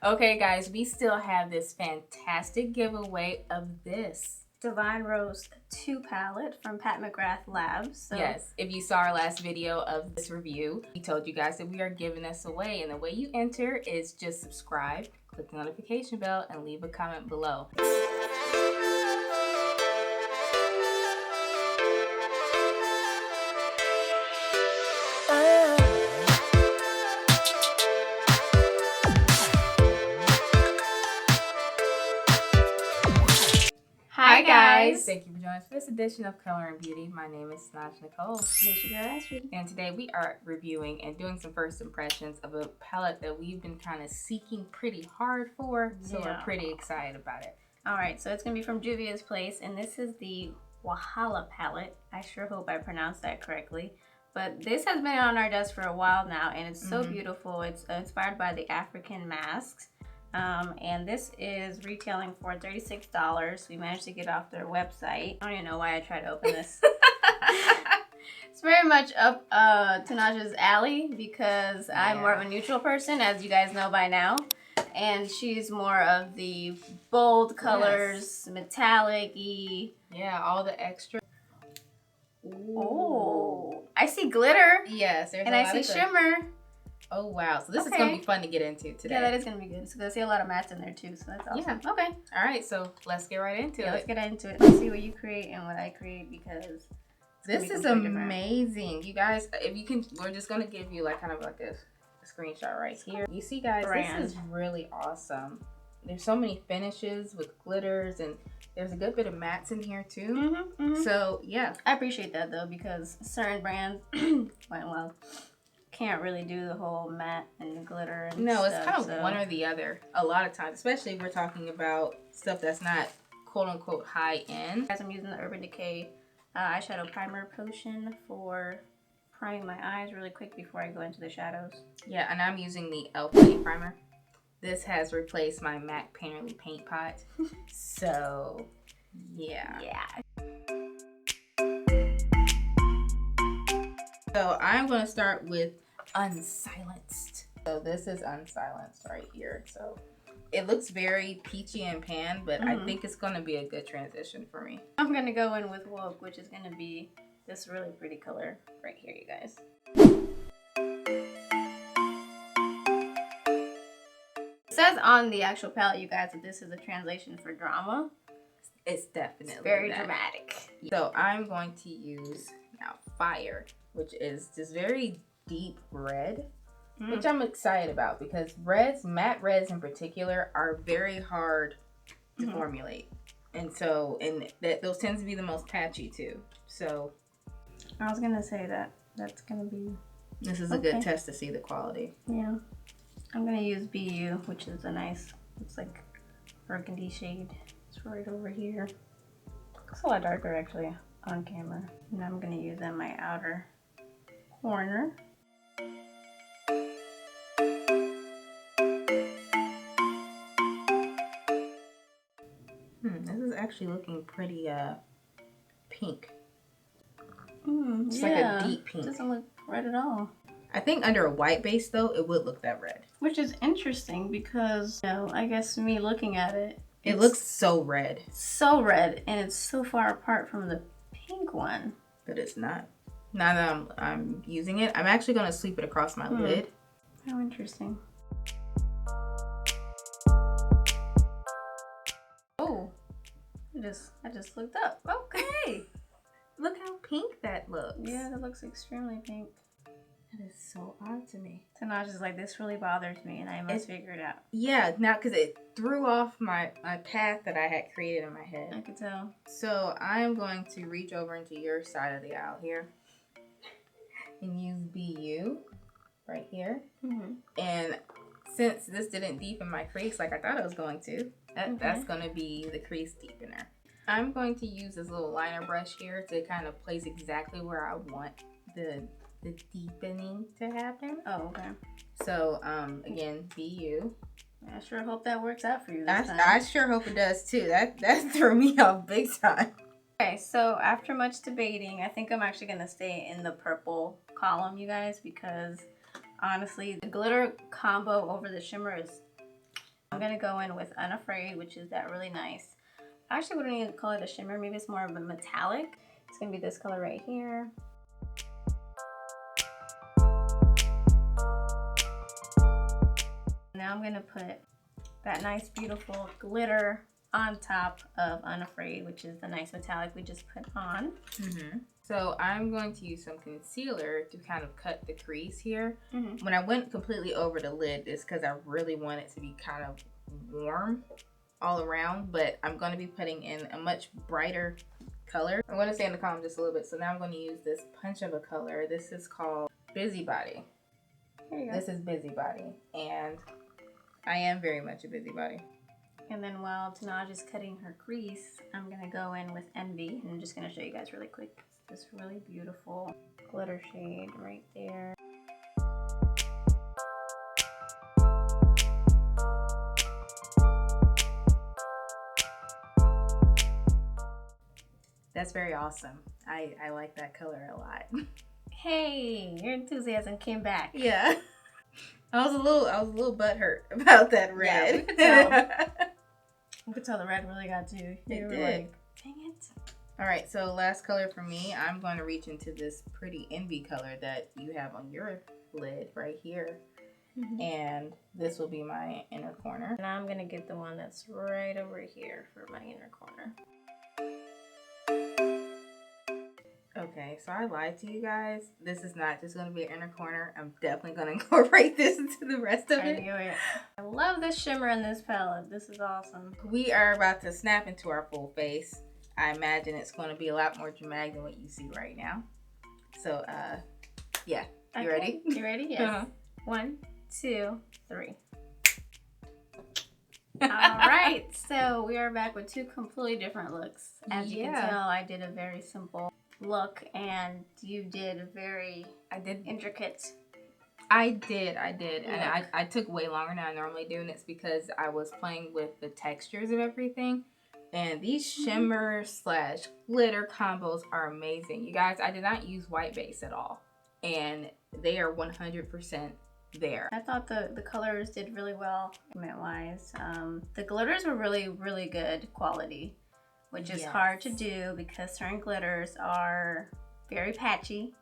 Okay, guys, we still have this fantastic giveaway of this. Divine Rose 2 palette from Pat McGrath Labs. So. Yes, if you saw our last video of this review, we told you guys that we are giving this away, and the way you enter is just subscribe, click the notification bell, and leave a comment below. Hi guys! Thank you for joining us for this edition of Color and Beauty. My name is Snatch Nicole. And today we are reviewing and doing some first impressions of a palette that we've been kind of seeking pretty hard for. So we're pretty excited about it. Alright, so it's going to be from Juvia's place, and this is the Wahala Palette. I sure hope I pronounced that correctly. But this has been on our desk for a while now, and it's so beautiful. It's inspired by the African masks. And this is retailing for $36. We managed to get off their website. I don't even know why I tried to open this. It's very much up Tanaj's alley because I'm more of a neutral person, as you guys know by now. And she's more of the bold colors, metallic-y. Yeah, all the extra. Oh, I see glitter. Yes, there's and I see shimmer. Oh wow, so this is going to be fun to get into today. Yeah, that is going to be good. So I see a lot of mattes in there too, so that's awesome. Yeah. Okay. All right, so let's get right into it. Let's get into it. Let's see what you create and what I create because this is amazing. You guys, if you can, we're just going to give you like kind of like a screenshot right here. You see guys, this is really awesome. There's so many finishes with glitters and there's a good bit of mattes in here too. So yeah. I appreciate that though because certain brands, well, can't really do the whole matte and the glitter and no, stuff, it's kind of one or the other a lot of times, especially if we're talking about stuff that's not quote-unquote high-end. As I'm using the Urban Decay eyeshadow primer potion for priming my eyes really quick before I go into the shadows. Yeah, and I'm using the Paint primer. This has replaced my MAC Painterly paint pot. So yeah. So I'm going to start with Unsilenced. So this is Unsilenced right here. So it looks very peachy and pan, but I think it's going to be a good transition for me. I'm going to go in with Woke, which is going to be this really pretty color right here, you guys. It says on the actual palette, you guys, that this is a translation for drama. It's definitely very dramatic. So I'm going to use now Fire, which is this very deep red, which I'm excited about because reds, matte reds in particular, are very hard to formulate. And so, those tend to be the most patchy too. So I was going to say that's going to be... This is a good test to see the quality. Yeah. I'm going to use BU, which is a nice, looks like burgundy shade. It's right over here. Looks a lot darker actually on camera. And I'm going to use in my outer corner. This is actually looking pretty pink. It's like a deep pink. It doesn't look red at all. I think under a white base though, it would look that red. Which is interesting because, you know, I guess me looking at it, it looks so red. So red, and it's so far apart from the pink one. But it's not. Now that I'm using it, I'm actually going to sweep it across my lid. How interesting. Oh, I just looked up. Okay. Look how pink that looks. Yeah, that looks extremely pink. That is so odd to me. Tanaj is like, this really bothers me and I must figure it out. Yeah, now because it threw off my path that I had created in my head. I could tell. So I am going to reach over into your side of the aisle here and use BU right here. And since this didn't deepen my crease like I thought it was going to, that's going to be the crease deepener. I'm going to use this little liner brush here to kind of place exactly where I want the deepening to happen. Oh, okay. So, again, BU. I sure hope that works out for you this time. I sure hope it does too. That threw me off big time. Okay, so after much debating, I think I'm actually going to stay in the purple column, you guys, because honestly, the glitter combo over the shimmer is going to go in with Unafraid, which is that really nice. I actually wouldn't even call it a shimmer. Maybe it's more of a metallic. It's going to be this color right here. Now I'm going to put that nice, beautiful glitter on top of Unafraid, which is the nice metallic we just put on. So I'm going to use some concealer to kind of cut the crease here. When I went completely over the lid, it's because I really want it to be kind of warm all around, but I'm going to be putting in a much brighter color. I'm going to stay in the column just a little bit. So now I'm going to use this punch of a color. This is called Busybody. There you go. This is Busybody, and I am very much a busybody. And then while Tanaj is cutting her crease, I'm going to go in with Envy. And I'm just going to show you guys really quick. This really beautiful glitter shade right there. That's very awesome. I like that color a lot. Hey, your enthusiasm came back. Yeah. I was a little butthurt about that red. Yeah, we could tell. You could tell the red really got to you. It were did. Like, dang it. All right, so last color for me, I'm going to reach into this pretty Envy color that you have on your lid right here. And this will be my inner corner. Now I'm going to get the one that's right over here for my inner corner. Okay, so I lied to you guys. This is not just going to be an inner corner. I'm definitely going to incorporate this into the rest of it. I knew it. I love this shimmer in this palette. This is awesome. We are about to snap into our full face. I imagine it's going to be a lot more dramatic than what you see right now. So, yeah. You ready? You ready? Yes. 1, 2, 3. All right. So we are back with two completely different looks. As you can tell, I did a very simple look, and you did a very intricate. I did, and I took way longer than I normally do, and it's because I was playing with the textures of everything, and these shimmer / glitter combos are amazing. You guys, I did not use white base at all, and they are 100% there. I thought the colors did really well pigment-wise. The glitters were really, really good quality, which is hard to do because certain glitters are very patchy,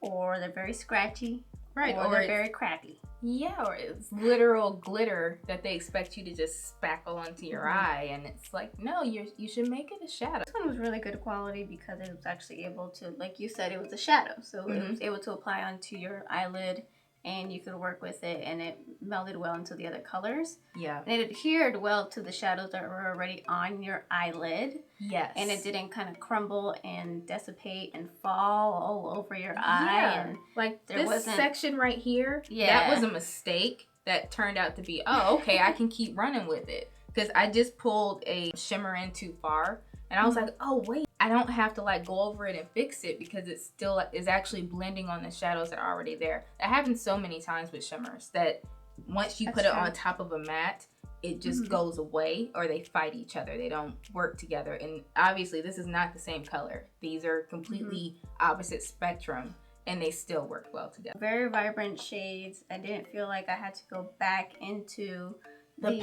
or they're very scratchy, right? Or they're very crappy. Yeah, or it's literal glitter that they expect you to just spackle onto your eye, and it's like, no, you should make it a shadow. This one was really good quality because it was actually able to, like you said, it was a shadow, so it was able to apply onto your eyelid, and you could work with it, and it melded well into the other colors. Yeah. And it adhered well to the shadows that were already on your eyelid. Yes. And it didn't kind of crumble and dissipate and fall all over your eye. And like this section right here, that was a mistake that turned out to be, oh, okay, I can keep running with it. Because I just pulled a shimmer in too far. And I was like, oh, wait, I don't have to like go over it and fix it because it still is actually blending on the shadows that are already there. That happens so many times with shimmers that once you put it on top of a matte, it just goes away, or they fight each other. They don't work together. And obviously this is not the same color. These are completely opposite spectrum, and they still work well together. Very vibrant shades. I didn't feel like I had to go back into the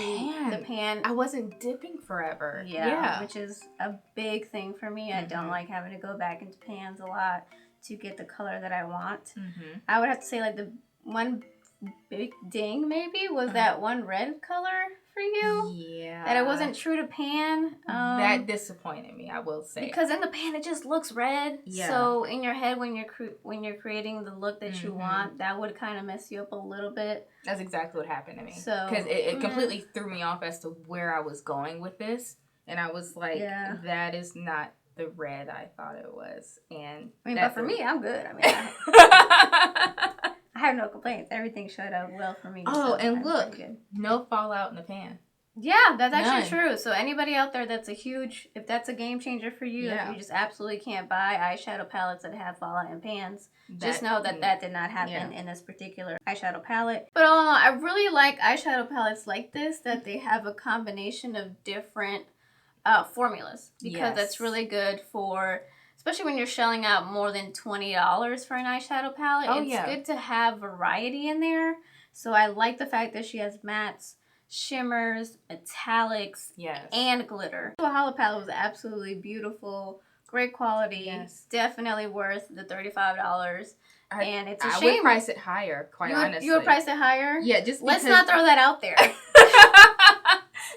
pan. I wasn't dipping forever. Yeah, which is a big thing for me. I don't like having to go back into pans a lot to get the color that I want. I would have to say like the one big ding maybe was that one red color for you. Yeah. That it wasn't true to pan. That disappointed me, I will say. Because in the pan it just looks red. Yeah. So in your head when you're creating the look that you want, that would kind of mess you up a little bit. That's exactly what happened to me. So because it completely threw me off as to where I was going with this, and I was like, that is not the red I thought it was. And I mean, but for me, I'm good. I mean, I have no complaints. Everything showed up well for me. Oh, so and look, no fallout in the pan. Yeah, that's actually true. So anybody out there if that's a game changer for you, if you just absolutely can't buy eyeshadow palettes that have fallout in pans, just know that did not happen in this particular eyeshadow palette. But I really like eyeshadow palettes like this, that they have a combination of different formulas, because that's really good for, especially when you're shelling out more than $20 for an eyeshadow palette. It's good to have variety in there. So I like the fact that she has mattes, shimmers, metallics, Yes. and glitter. The Wahala palette was absolutely beautiful, great quality. Yes. Definitely worth the $35. And it's a shame. I would price it higher, quite honestly. You would price it higher? Yeah, just let's not throw that out there.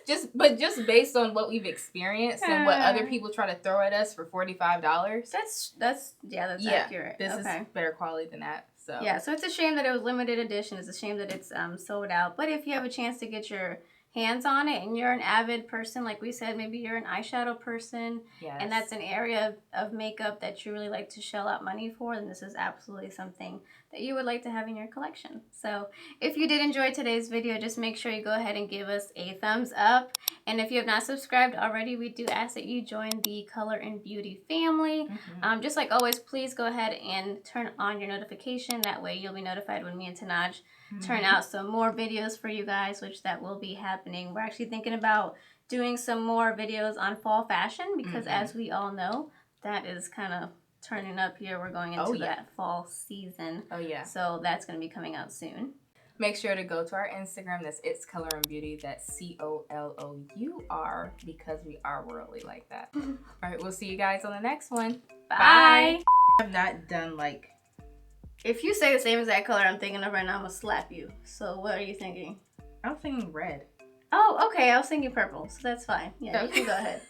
just based on what we've experienced and what other people try to throw at us for $45. That's accurate. This is better quality than that. So yeah, so it's a shame that it was limited edition. It's a shame that it's sold out. But if you have a chance to get your hands on it and you're an avid person, like we said, maybe you're an eyeshadow person, and that's an area of makeup that you really like to shell out money for, then this is absolutely something that you would like to have in your collection. So if you did enjoy today's video, just make sure you go ahead and give us a thumbs up. And if you have not subscribed already, we do ask that you join the Color and Beauty family. Just like always, please go ahead and turn on your notification. That way you'll be notified when me and Tanaj turn out some more videos for you guys, which that will be happening. We're actually thinking about doing some more videos on fall fashion because as we all know, that is kind of turning up here. We're going into that fall season. So that's going to be coming out soon. Make sure to go to our Instagram. That's It's Color and Beauty. That's COLOUR, because we are worldly like that. All right, we'll see you guys on the next one. Bye. I've not done like... If you say the same exact color I'm thinking of right now, I'm going to slap you. So what are you thinking? I was thinking red. Oh, okay. I was thinking purple. So that's fine. Yeah, you can go ahead.